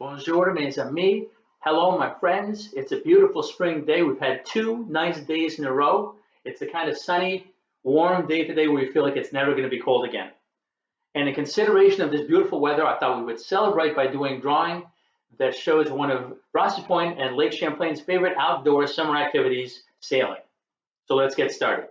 Bonjour, mes amis. Hello, my friends. It's a beautiful spring day. We've had 2 nice days in a row. It's the kind of sunny, warm day today where you feel like it's never going to be cold again. And in consideration of this beautiful weather, I thought we would celebrate by doing a drawing that shows one of Rosses Point and Lake Champlain's favorite outdoor summer activities, sailing. So let's get started.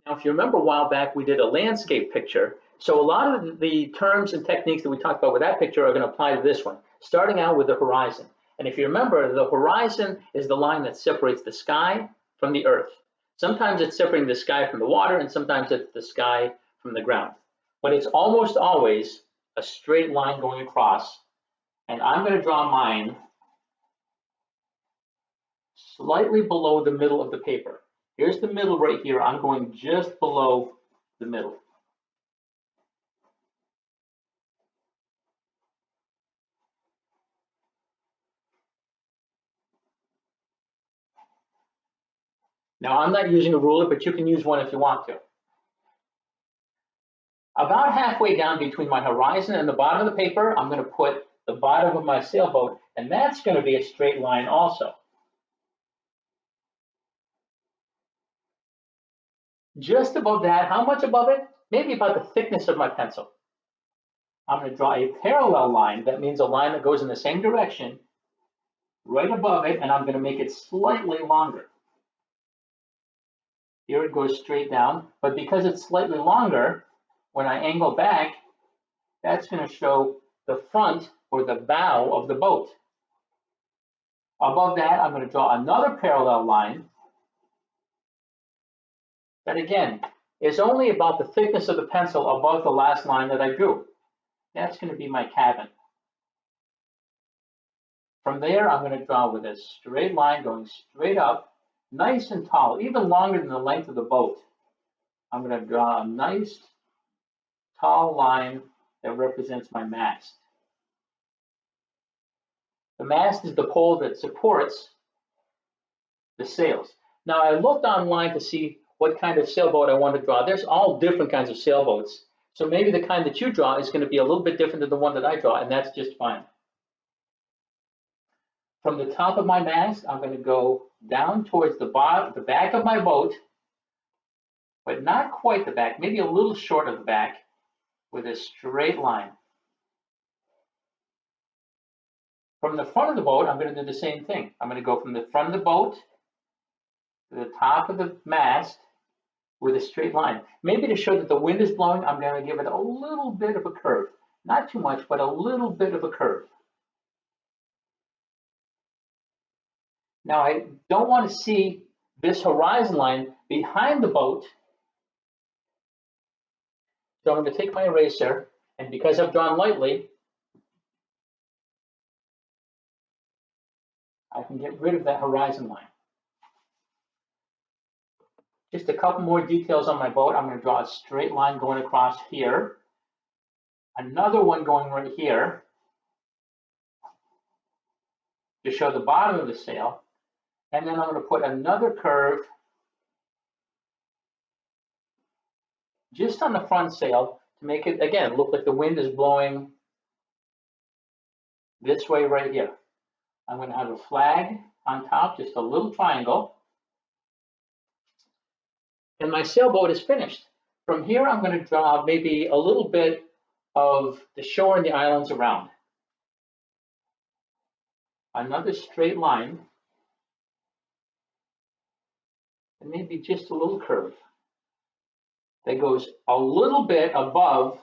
Now, if you remember a while back, we did a landscape picture. So a lot of the terms and techniques that we talked about with that picture are going to apply to this one, starting out with the horizon. And if you remember, the horizon is the line that separates the sky from the earth. Sometimes it's separating the sky from the water, and sometimes it's the sky from the ground. But it's almost always a straight line going across. And I'm going to draw mine slightly below the middle of the paper. Here's the middle right here. I'm going just below the middle. Now, I'm not using a ruler, but you can use one if you want to. About halfway down between my horizon and the bottom of the paper, I'm going to put the bottom of my sailboat, and that's going to be a straight line also. Just above that, how much above it? Maybe about the thickness of my pencil. I'm going to draw a parallel line. That means a line that goes in the same direction right above it, and I'm going to make it slightly longer. Here it goes straight down, but because it's slightly longer, when I angle back, that's going to show the front or the bow of the boat. Above that, I'm going to draw another parallel line that, again, is only about the thickness of the pencil above the last line that I drew. That's going to be my cabin. From there, I'm going to draw with a straight line going straight up, nice and tall, even longer than the length of the boat. I'm going to draw a nice tall line that represents my mast. The mast is the pole that supports the sails. Now, I looked online to see what kind of sailboat I want to draw. There's all different kinds of sailboats. So maybe the kind that you draw is going to be a little bit different than the one that I draw, and that's just fine. From the top of my mast, I'm going to go down towards the back of my boat, but not quite the back, maybe a little short of the back, with a straight line. From the front of the boat, I'm going to do the same thing. I'm going to go from the front of the boat to the top of the mast with a straight line. Maybe to show that the wind is blowing, I'm going to give it a little bit of a curve. Not too much, but a little bit of a curve. Now, I don't want to see this horizon line behind the boat. So I'm going to take my eraser, and because I've drawn lightly, I can get rid of that horizon line. Just a couple more details on my boat. I'm going to draw a straight line going across here. Another one going right here to show the bottom of the sail. And then I'm going to put another curve just on the front sail to make it, again, look like the wind is blowing this way right here. I'm going to have a flag on top, just a little triangle. And my sailboat is finished. From here, I'm going to draw maybe a little bit of the shore and the islands around. Another straight line, and maybe just a little curve that goes a little bit above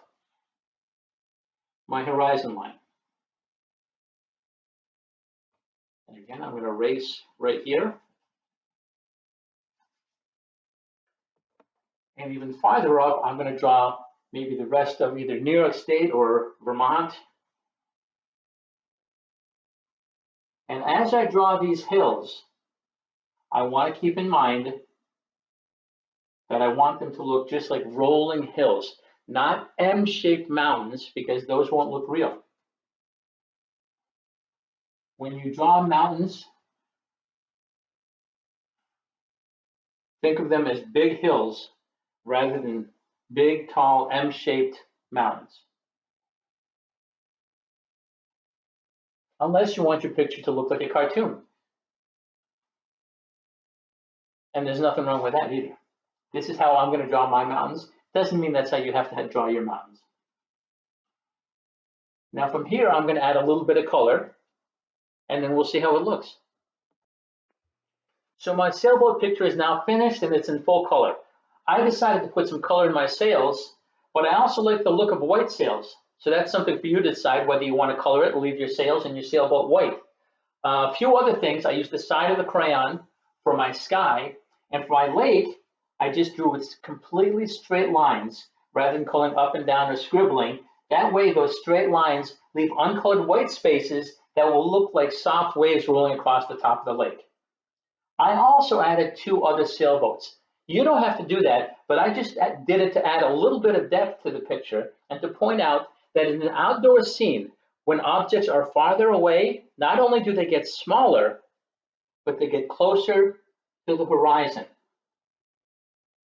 my horizon line. And again, I'm going to erase right here. And even farther up, I'm going to draw maybe the rest of either New York State or Vermont. And as I draw these hills, I want to keep in mind that I want them to look just like rolling hills, not M-shaped mountains, because those won't look real. When you draw mountains, think of them as big hills rather than big, tall, M-shaped mountains. unless you want your picture to look like a cartoon. And there's nothing wrong with that either. This is how I'm going to draw my mountains. Doesn't mean that's how you have to draw your mountains. Now from here, I'm going to add a little bit of color, and then we'll see how it looks. So my sailboat picture is now finished and it's in full color. I decided to put some color in my sails, but I also like the look of white sails. So that's something for you to decide whether you want to color it and leave your sails and your sailboat white. A few other things, I used the side of the crayon for my sky, and for my lake, I just drew with completely straight lines rather than coloring up and down or scribbling. That way, those straight lines leave uncolored white spaces that will look like soft waves rolling across the top of the lake. I also added 2 other sailboats. You don't have to do that, but I just did it to add a little bit of depth to the picture and to point out that in an outdoor scene, when objects are farther away, not only do they get smaller, but they get closer to the horizon.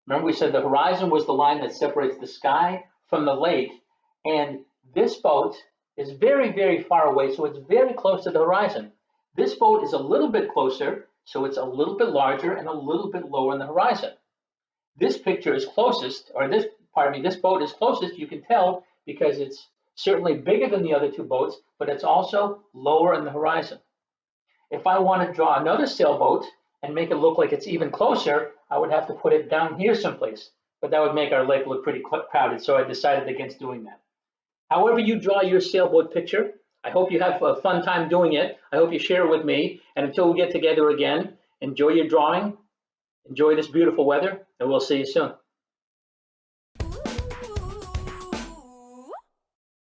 Remember, we said the horizon was the line that separates the sky from the lake, and this boat is very, very far away, so it's very close to the horizon. This boat is a little bit closer, so it's a little bit larger and a little bit lower on the horizon. This picture is closest, or this boat is closest, you can tell, because it's certainly bigger than the other 2 boats, but it's also lower on the horizon. If I want to draw another sailboat and make it look like it's even closer, I would have to put it down here someplace, but that would make our lake look pretty crowded, so I decided against doing that. However you draw your sailboat picture, I hope you have a fun time doing it. I hope you share it with me, and until we get together again, enjoy your drawing, enjoy this beautiful weather, and we'll see you soon.